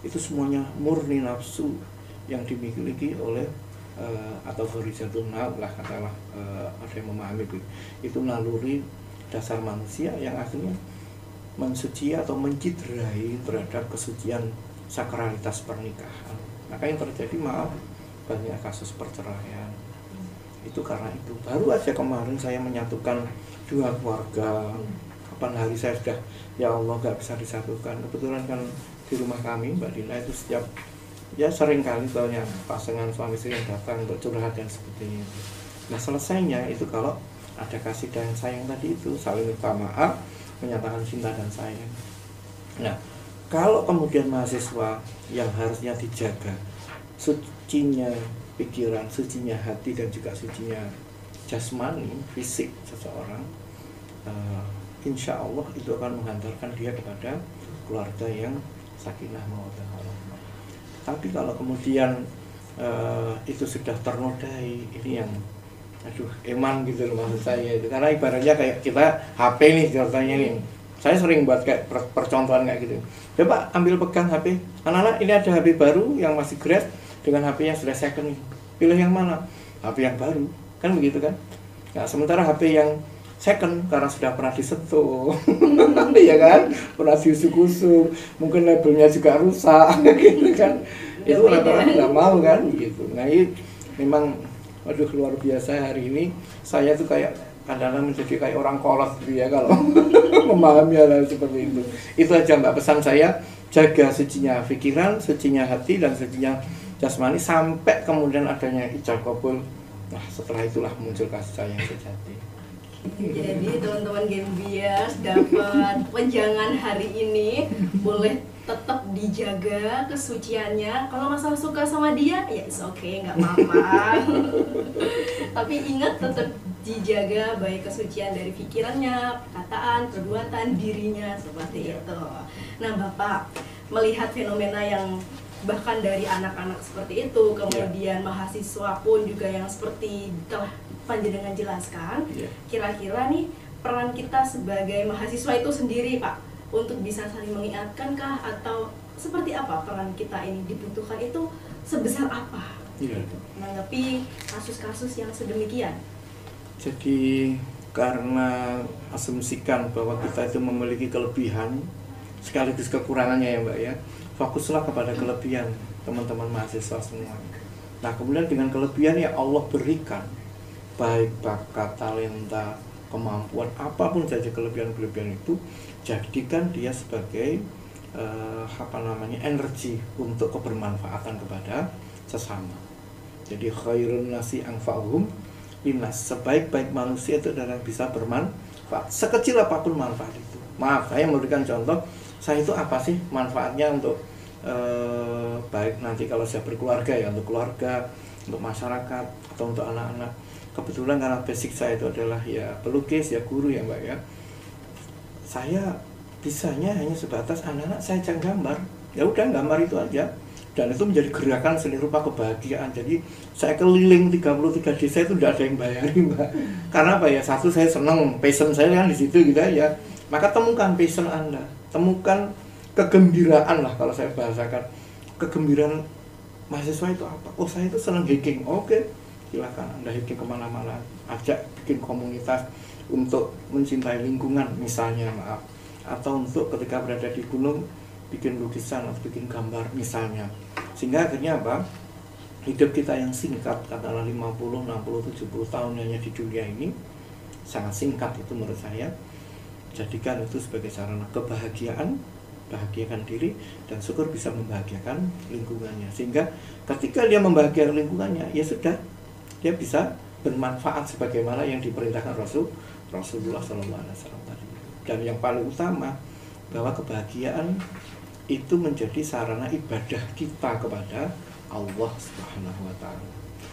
itu semuanya murni nafsu yang dimiliki oleh atau horizontal lah katalah, ada yang memahami itu naluri dasar manusia yang akhirnya mensuci atau menciderai terhadap kesucian sakralitas pernikahan. Maka yang terjadi banyak kasus perceraian. Itu karena itu. Baru aja kemarin saya menyatukan dua keluarga, kapan hari saya sudah ya Allah gak bisa disatukan. Kebetulan kan di rumah kami Mbak Dina itu setiap ya sering kali banyak pasangan suami istri yang datang untuk curhat dan sebagainya. Nah selesainya itu kalau ada kasih dan sayang tadi itu, saling minta maaf, menyatakan cinta dan sayang. Nah kalau kemudian mahasiswa yang harusnya dijaga sucinya pikiran, sucinya hati, dan juga sucinya jasmani, fisik seseorang, insya Allah itu akan menghantarkan dia kepada keluarga yang sakinah mawaddah warahmah. Tapi kalau kemudian itu sudah ternodai, ini yang eman gitu loh maksud saya itu. Karena ibaratnya kayak kita HP nih contohnya nih, saya sering buat kayak percontohan kayak gitu. Coba ambil pegang HP, anak-anak ini ada HP baru yang masih great dengan HP yang sudah second nih, pilih yang mana? HP yang baru, kan begitu kan? Nah sementara HP yang second karena sudah pernah disentuh, ya kan, pernah diusuk-usuk, mungkin labelnya juga rusak, gitu kan, itu orang-orang nggak mau kan, gitu. Nah ini memang, waduh luar biasa hari ini saya tuh kayak kadang-kadang menjadi kayak orang kolot gitu ya kalau memahami hal seperti itu. Itu aja Mbak pesan saya, jaga sucinya pikiran, sucinya hati, dan sucinya jasmani sampai kemudian adanya ijab kabul. Nah setelah itulah muncul kasih sayang sejati.
Jadi teman-teman Genbiers dapat wejangan hari ini, boleh tetap dijaga kesuciannya. Kalau masalah suka sama dia, ya it's okay, nggak apa-apa. Tapi ingat tetap dijaga baik kesucian dari pikirannya, perkataan, perbuatan, dirinya, seperti itu. Nah Bapak, melihat fenomena yang bahkan dari anak-anak seperti itu, kemudian mahasiswa pun juga yang seperti telah Panjenengan jelaskan, kira-kira nih peran kita sebagai mahasiswa itu sendiri Pak, untuk bisa saling mengingatkan kah, atau seperti apa peran kita ini dibutuhkan itu sebesar apa menanggapi kasus-kasus yang sedemikian?
Jadi karena asumsikan bahwa kita itu memiliki kelebihan sekaligus kekurangannya ya Mbak ya, fokuslah kepada kelebihan teman-teman mahasiswa semua. Nah kemudian dengan kelebihan yang Allah berikan, baik bakat, talenta, kemampuan, apapun saja kelebihan-kelebihan itu, jadikan dia sebagai energi untuk kebermanfaatan kepada sesama. Jadi khairun nasi anfa'uhum linnas, sebaik-baik manusia itu adalah bisa bermanfaat, sekecil apapun manfaat itu. Maaf, saya memberikan contoh, saya itu apa sih manfaatnya untuk baik nanti kalau saya berkeluarga ya, untuk keluarga, untuk masyarakat, atau untuk anak-anak. Kebetulan karena basic saya itu adalah ya pelukis, ya guru ya Mbak ya, saya bisanya hanya sebatas anak-anak saya ajak gambar, ya udah gambar itu aja, dan itu menjadi gerakan seni rupa kebahagiaan. Jadi saya keliling 33 desa itu tidak ada yang bayarin Mbak, karena apa ya, satu saya senang, passion saya kan di situ gitu ya. Maka temukan passion Anda, temukan kegembiraan lah kalau saya bahasakan, kegembiraan mahasiswa itu apa? Oh saya itu senang hiking, oke. Silakan Anda hiking kemana-mana, ajak bikin komunitas untuk mencintai lingkungan misalnya, maaf, atau untuk ketika berada di gunung bikin lukisan atau bikin gambar misalnya. Sehingga akhirnya apa, hidup kita yang singkat, katakanlah 50, 60, 70 tahun hanya di dunia ini, sangat singkat itu menurut saya. Jadikan itu sebagai sarana kebahagiaan, bahagiakan diri, dan syukur bisa membahagiakan lingkungannya. Sehingga ketika dia membahagiakan lingkungannya, ya sudah, dia bisa bermanfaat sebagaimana yang diperintahkan Rasulullah SAW tadi. Dan yang paling utama, bahwa kebahagiaan itu menjadi sarana ibadah kita kepada Allah Subhanahu wa Ta'ala.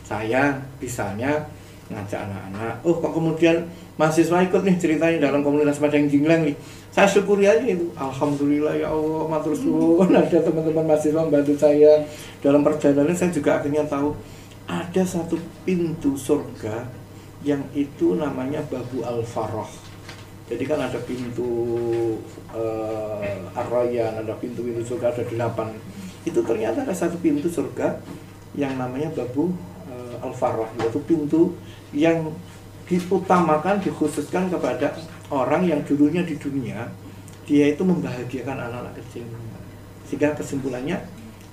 Saya bisanya ngajak anak-anak, oh kok kemudian mahasiswa ikut nih ceritanya dalam komunitas Padang Jinglang nih, saya syukuri aja itu, alhamdulillah ya Allah, matur suwun, ada teman-teman mahasiswa membantu saya dalam perjalanan. Saya juga akhirnya tahu ada satu pintu surga yang itu namanya Babu Al-Farah. Jadi kan ada pintu Ar-Rayyan, ada pintu-pintu surga, ada 8. Itu ternyata ada satu pintu surga yang namanya Babu Al-Farah, yaitu pintu yang diutamakan, dikhususkan kepada orang yang dulunya di dunia dia itu membahagiakan anak-anak kecil. Sehingga kesimpulannya,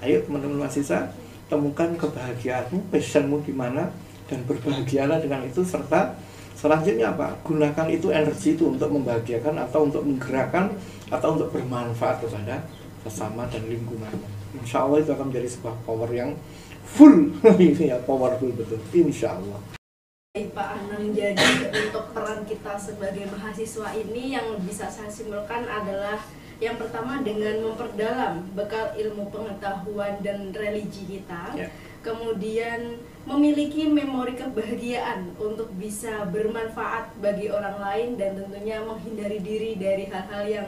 ayo teman-teman mahasiswa, temukan kebahagiaanmu, passionmu di mana, dan berbahagialah dengan itu, serta Selanjutnya apa? Gunakan itu energi itu untuk membahagiakan atau untuk menggerakkan atau untuk bermanfaat kepada sesama dan lingkungan. Insya Allah itu akan menjadi sebuah power yang full. Ini ya, powerful betul, insya Allah.
Pak Anang, jadi untuk peran kita sebagai mahasiswa ini yang bisa saya simpulkan adalah yang pertama dengan memperdalam bekal ilmu pengetahuan dan religi kita, kemudian memiliki memori kebahagiaan untuk bisa bermanfaat bagi orang lain, dan tentunya menghindari diri dari hal-hal yang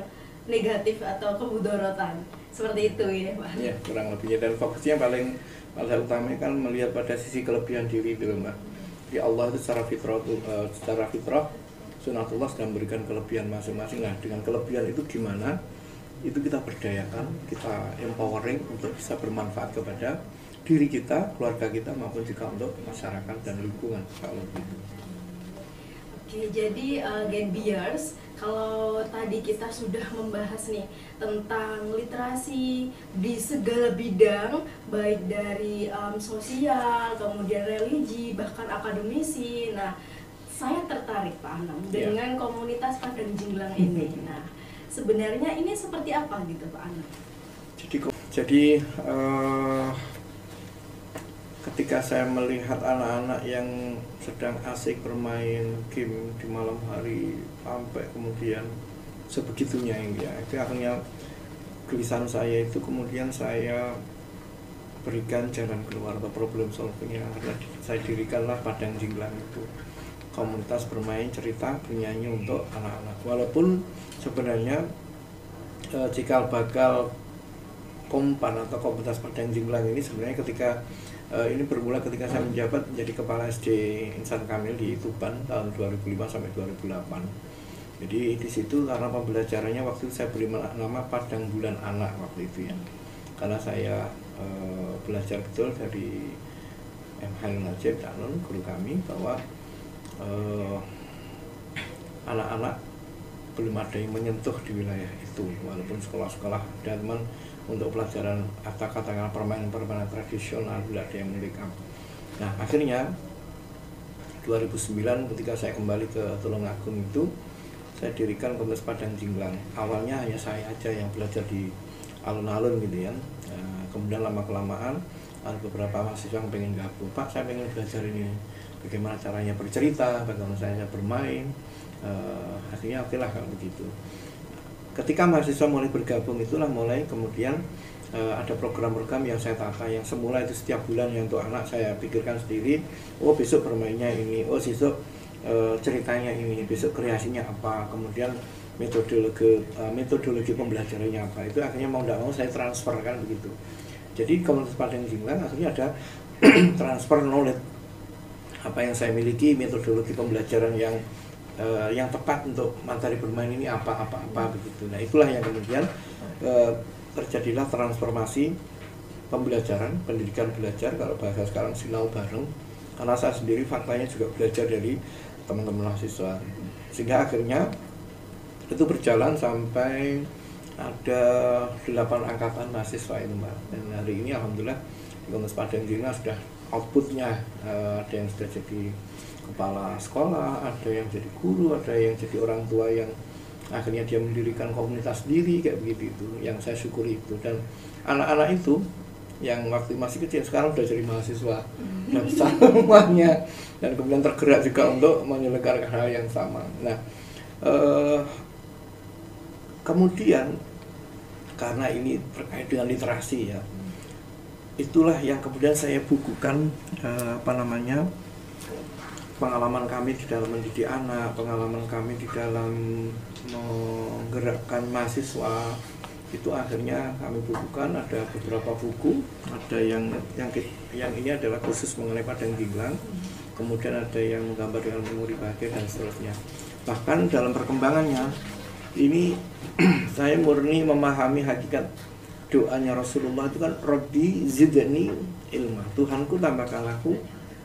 negatif atau kemudorotan. Seperti itu ya Pak.
Ya, kurang lebihnya, dan fokusnya paling utama kan melihat pada sisi kelebihan diri itu Mbak. Ya Allah itu secara fitrah sunatullah sedang memberikan kelebihan masing-masing. Nah, dengan kelebihan itu gimana? Itu kita berdayakan, kita empowering untuk bisa bermanfaat kepada diri kita, keluarga kita, maupun juga untuk masyarakat dan lingkungan kalau gitu.
Oke, jadi Genbiers, kalau tadi kita sudah membahas nih tentang literasi di segala bidang, baik dari sosial, kemudian religi, bahkan akademisi. Nah, saya tertarik Pak Anam dengan komunitas Padang Jinglang ini. Nah, sebenarnya ini seperti apa gitu Pak Anam?
Jadi ketika saya melihat anak-anak yang sedang asik bermain game di malam hari sampai kemudian sebegitunya ya, itu akhirnya tulisan saya itu kemudian saya berikan jalan keluar atau problem solvingnya. Akhirnya saya dirikanlah Padang Jinglang itu, komunitas bermain, cerita, bernyanyi untuk anak-anak. Walaupun sebenarnya cikal bakal kompan atau komunitas Padang Jinglang ini sebenarnya ketika ini bermula ketika saya menjabat menjadi Kepala SD Insan Kamil di Tuban tahun 2005 sampai 2008. Jadi di situ karena pembelajarannya waktu itu saya beri nama Padang Bulan Anak waktu itu ya. Karena saya belajar betul dari M. Hairul Najib Danun, guru kami, bahwa anak-anak belum ada yang menyentuh di wilayah itu, walaupun sekolah-sekolah dan untuk pelajaran katakanlah permainan-permainan tradisional tidak ada yang membackup. Nah, akhirnya 2009 ketika saya kembali ke Tulungagung itu saya dirikan komunitas Padang Jinglang. Awalnya hanya saya aja yang belajar di alun-alun gitu ya. Kemudian lama-kelamaan ada beberapa mahasiswa yang pengen gabung. Pak, saya pengen belajar ini, bagaimana caranya bercerita, bagaimana saya bermain. Akhirnya oke lah kalau begitu. Ketika mahasiswa mulai bergabung itulah mulai kemudian ada program-program yang saya tata, yang semula itu setiap bulan yang untuk anak saya pikirkan sendiri. Oh, besok bermainnya ini, oh besok ceritanya ini, besok kreasinya apa, kemudian metodologi pembelajarannya apa. Itu akhirnya mau tidak mau saya transferkan begitu. Jadi komunitas Padang Jinglang akhirnya ada transfer knowledge, apa yang saya miliki, metodologi pembelajaran yang tepat untuk materi bermain ini apa begitu. Nah, itulah yang kemudian terjadilah transformasi pembelajaran, pendidikan belajar, kalau bahasa sekarang sinau bareng. Karena saya sendiri faktanya juga belajar dari teman-teman mahasiswa, sehingga akhirnya itu berjalan sampai ada 8 angkatan mahasiswa itu Mbak. Dan hari ini alhamdulillah di Komunitas Padang Jinglang sudah outputnya, ada yang sudah jadi kepala sekolah, ada yang jadi guru, ada yang jadi orang tua yang akhirnya dia mendirikan komunitas sendiri kayak begitu. Itu yang saya syukuri itu. Dan anak-anak itu yang waktu masih kecil sekarang sudah jadi mahasiswa dan semuanya, dan kemudian tergerak juga untuk menyelenggarkan hal yang sama. Nah, kemudian karena ini terkait dengan literasi ya, itulah yang kemudian saya bukukan pengalaman kami di dalam mendidik anak, pengalaman kami di dalam menggerakkan mahasiswa. Itu akhirnya kami bukukan, ada beberapa buku, ada yang ini adalah khusus mengenai Padang Jinglang, kemudian ada yang menggambar dengan memori bahagia dan seterusnya. Bahkan dalam perkembangannya ini saya murni memahami hakikat doanya Rasulullah itu kan, Rabbi zidni ilma, Tuhanku tambahkan aku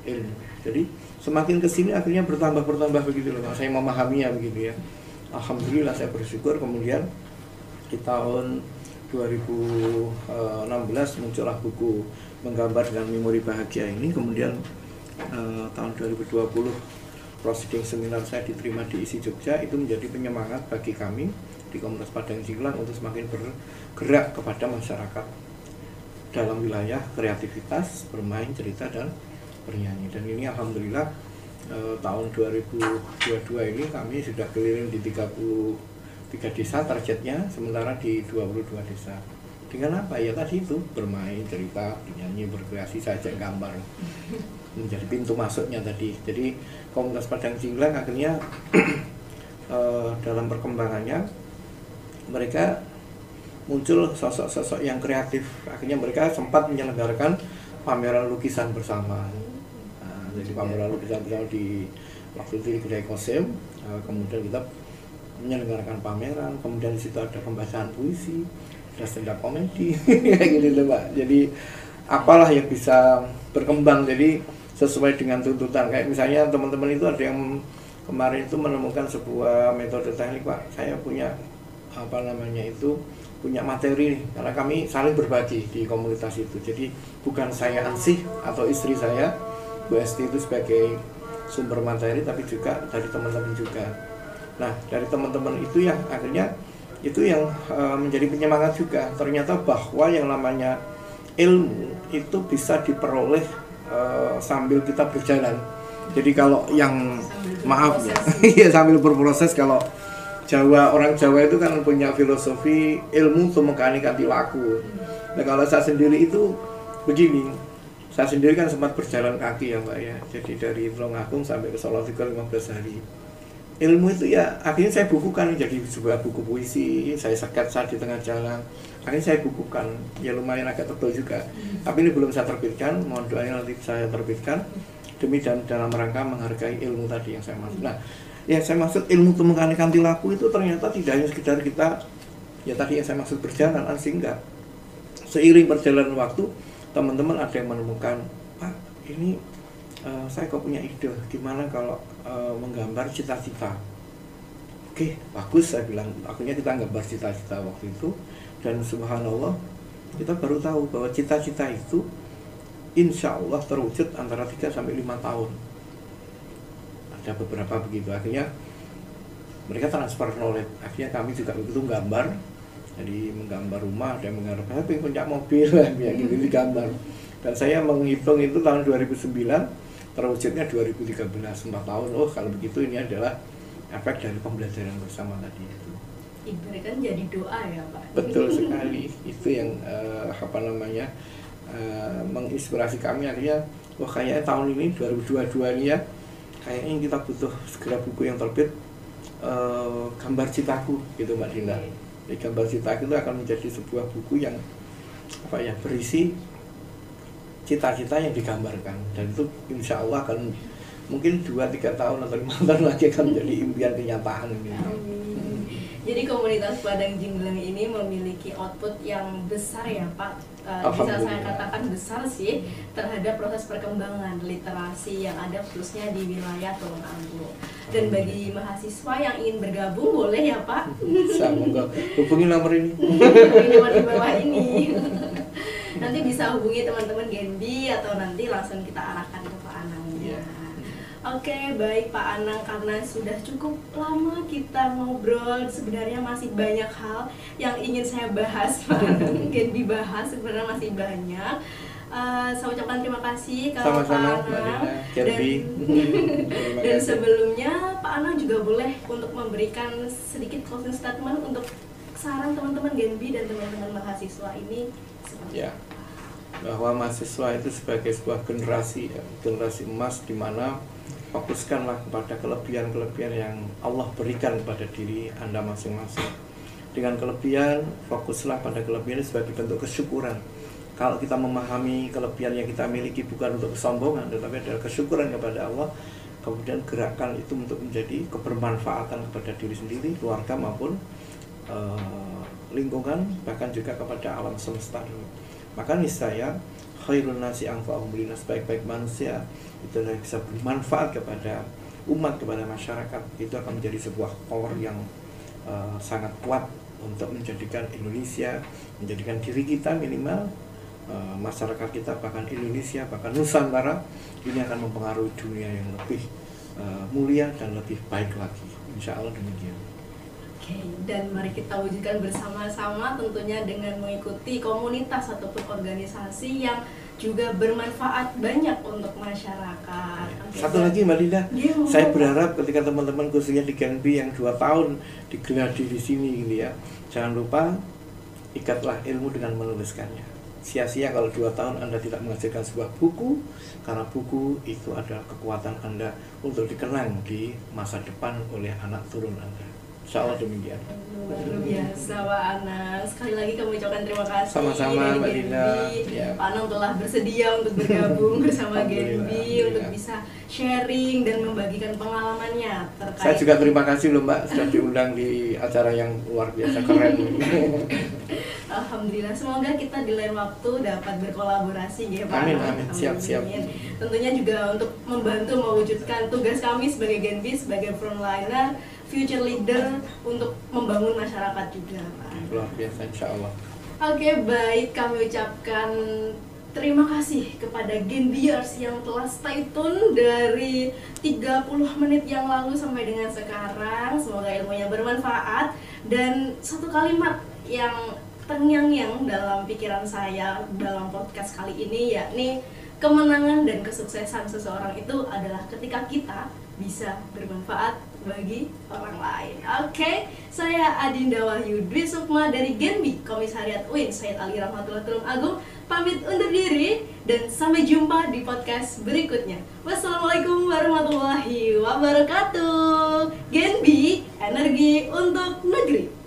ilmu. Jadi semakin kesini akhirnya bertambah begitu loh, saya memahaminya begitu ya. Alhamdulillah saya bersyukur. Kemudian di tahun 2016 muncullah buku menggambar dengan memori bahagia ini. Kemudian tahun 2020 proceeding seminar saya diterima di ISI Jogja, itu menjadi penyemangat bagi kami di komunitas Padang Jinglang untuk semakin bergerak kepada masyarakat dalam wilayah kreativitas, bermain, cerita, dan bernyanyi. Dan ini alhamdulillah tahun 2022 ini kami sudah keliling di 33 desa targetnya, sementara di 22 desa. Dengan apa? Ya tadi itu, bermain, cerita, bernyanyi, berkreasi, sajak, gambar. Menjadi pintu masuknya tadi. Jadi komunitas Padang Jinglang akhirnya dalam perkembangannya mereka muncul sosok-sosok yang kreatif. Akhirnya mereka sempat menyelenggarakan pameran lukisan bersama. Jadi pameran lukisan bersama di waktu itu di Kedai Kosim. Kemudian kita menyelenggarakan pameran. Kemudian di situ ada pembacaan puisi, ada stand up komedi, kayak gitu loh Pak. Jadi apalah yang bisa berkembang. Jadi sesuai dengan tuntutan. Kayak misalnya teman-teman itu ada yang kemarin itu menemukan sebuah metode teknik Pak. Saya punya punya materi nih, karena kami saling berbagi di komunitas itu. Jadi bukan saya ansih atau istri saya Bu Esti itu sebagai sumber materi, tapi juga dari teman-teman juga. Nah dari teman-teman itu yang akhirnya itu yang menjadi penyemangat juga. Ternyata bahwa yang namanya ilmu itu bisa diperoleh sambil kita berjalan. Jadi kalau yang maaf ya, ya sambil berproses. Kalau orang Jawa itu kan punya filosofi ilmu tumekani kanthi laku. Nah kalau saya sendiri itu begini, saya sendiri kan sempat berjalan kaki ya Mbak ya. Jadi dari Tulungagung sampai ke Solo itu 15 hari. Ilmu itu ya akhirnya saya bukukan jadi sebuah buku puisi, saya sketsa di tengah jalan. Akhirnya saya bukukan, ya lumayan agak tebal juga. Tapi ini belum saya terbitkan, mohon doanya nanti saya terbitkan demi dalam rangka menghargai ilmu tadi yang saya maksud. Nah, yang saya maksud ilmu tumekani kanthi laku itu ternyata tidak hanya sekedar kita, ya tadi yang saya maksud berjalan, sehingga seiring perjalanan waktu teman-teman ada yang menemukan, Pak ini saya kok punya ide, gimana kalau menggambar cita-cita. Oke, bagus saya bilang. Akhirnya kita gambar cita-cita waktu itu, dan subhanallah kita baru tahu bahwa cita-cita itu insya Allah terwujud antara 3 sampai 5 tahun. Ada beberapa begitu. Akhirnya mereka transfer knowledge. Akhirnya kami juga begitu gambar. Jadi menggambar rumah, ada yang menggambar saya punya mobil, ya gitu digambar. Dan saya menghitung itu tahun 2009, terwujudnya 2013, 4 tahun. Oh kalau begitu ini adalah efek dari pembelajaran bersama tadi itu.
Ibaratkan jadi doa ya Pak.
Betul sekali. Itu yang menginspirasi kami. Akhirnya wah kayaknya tahun ini 2022 ini ya, kayaknya kita butuh segera buku yang terbit, gambar citaku gitu Mbak Dinda. Jadi gambar citaku itu akan menjadi sebuah buku yang berisi cita-cita yang digambarkan, dan itu insya Allah akan mungkin 2-3 tahun atau 5 tahun lagi akan menjadi impian kenyataan ini.
Jadi komunitas Padang Jinglang ini memiliki output yang besar ya Pak, bisa saya katakan besar sih terhadap proses perkembangan literasi yang ada khususnya di wilayah Tulungagung. Dan bagi mahasiswa yang ingin bergabung boleh ya Pak?
Semoga hubungi nomor ini.
Nomor di bawah ini. Nanti bisa hubungi teman-teman Genbi atau nanti langsung kita arahkan ke Pak Anangnya. Oke, baik Pak Anang, karena sudah cukup lama kita ngobrol, sebenarnya masih banyak hal yang ingin saya bahas, Pak Anang. Genbi bahas sebenarnya masih banyak. Saya ucapkan terima kasih ke Pak Anang. Dan sebelumnya Pak Anang juga boleh untuk memberikan sedikit closing statement untuk saran teman-teman Genbi dan teman-teman mahasiswa ini.
Ya, bahwa mahasiswa itu sebagai sebuah generasi emas, di mana fokuskanlah kepada kelebihan-kelebihan yang Allah berikan kepada diri Anda masing-masing. Dengan kelebihan, fokuslah pada kelebihan sebagai bentuk kesyukuran. Kalau kita memahami kelebihan yang kita miliki bukan untuk kesombongan, tetapi adalah kesyukuran kepada Allah, kemudian gerakan itu untuk menjadi kebermanfaatan kepada diri sendiri, keluarga maupun lingkungan, bahkan juga kepada alam semesta ini. Maka niscaya khairun nasi anfa'uhum linnas, sebaik-baik manusia itu adalah bisa bermanfaat kepada umat, kepada masyarakat. Itu akan menjadi sebuah power yang sangat kuat untuk menjadikan Indonesia, menjadikan diri kita minimal, masyarakat kita, bahkan Indonesia, bahkan Nusantara ini akan mempengaruhi dunia yang lebih mulia dan lebih baik lagi. Insya Allah demikian.
Oke, dan mari kita wujudkan bersama-sama tentunya dengan mengikuti komunitas ataupun organisasi yang juga bermanfaat banyak untuk masyarakat. Oke,
satu lagi Mbak Linda, saya
mau.
berharap ketika teman-teman khususnya di Genbi yang 2 tahun digeladi di sini gitu ya, jangan lupa ikatlah ilmu dengan menuliskannya. Sia-sia kalau 2 tahun Anda tidak menghasilkan sebuah buku, karena buku itu adalah kekuatan Anda untuk dikenang di masa depan oleh anak turun Anda. Insya Allah demikian.
Luar biasa Pak Anang. Sekali lagi kami ucapkan terima kasih.
Sama-sama
dari
Mbak
Genbi.
Linda. Ya.
Pak Anang telah bersedia untuk bergabung bersama
Alhamdulillah,
Genbi untuk bisa sharing dan membagikan pengalamannya terkait.
Saya juga terima kasih loh Mbak sudah diundang di acara yang luar biasa keren.
Alhamdulillah, semoga kita di lain waktu dapat berkolaborasi ya Pak.
Amin, amin. Siap, siap.
Tentunya juga untuk membantu mewujudkan tugas kami sebagai Genbi, sebagai frontliner, future leader untuk membangun masyarakat juga Pak.
Luar biasa insya Allah.
Oke, baik, kami ucapkan terima kasih kepada Genbiers yang telah stay tune dari 30 menit yang lalu sampai dengan sekarang. Semoga ilmunya bermanfaat. Dan satu kalimat yang terngiang-ngiang dalam pikiran saya dalam podcast kali ini, yakni kemenangan dan kesuksesan seseorang itu adalah ketika kita bisa bermanfaat bagi orang lain. Oke, saya Adinda Wahyu Dwi Sukma dari Genbi, Komisariat UIN Sayyid Ali Rahmatullah Tulung Agung, pamit undur diri dan sampai jumpa di podcast berikutnya. Wassalamualaikum warahmatullahi wabarakatuh. Genbi, energi untuk negeri.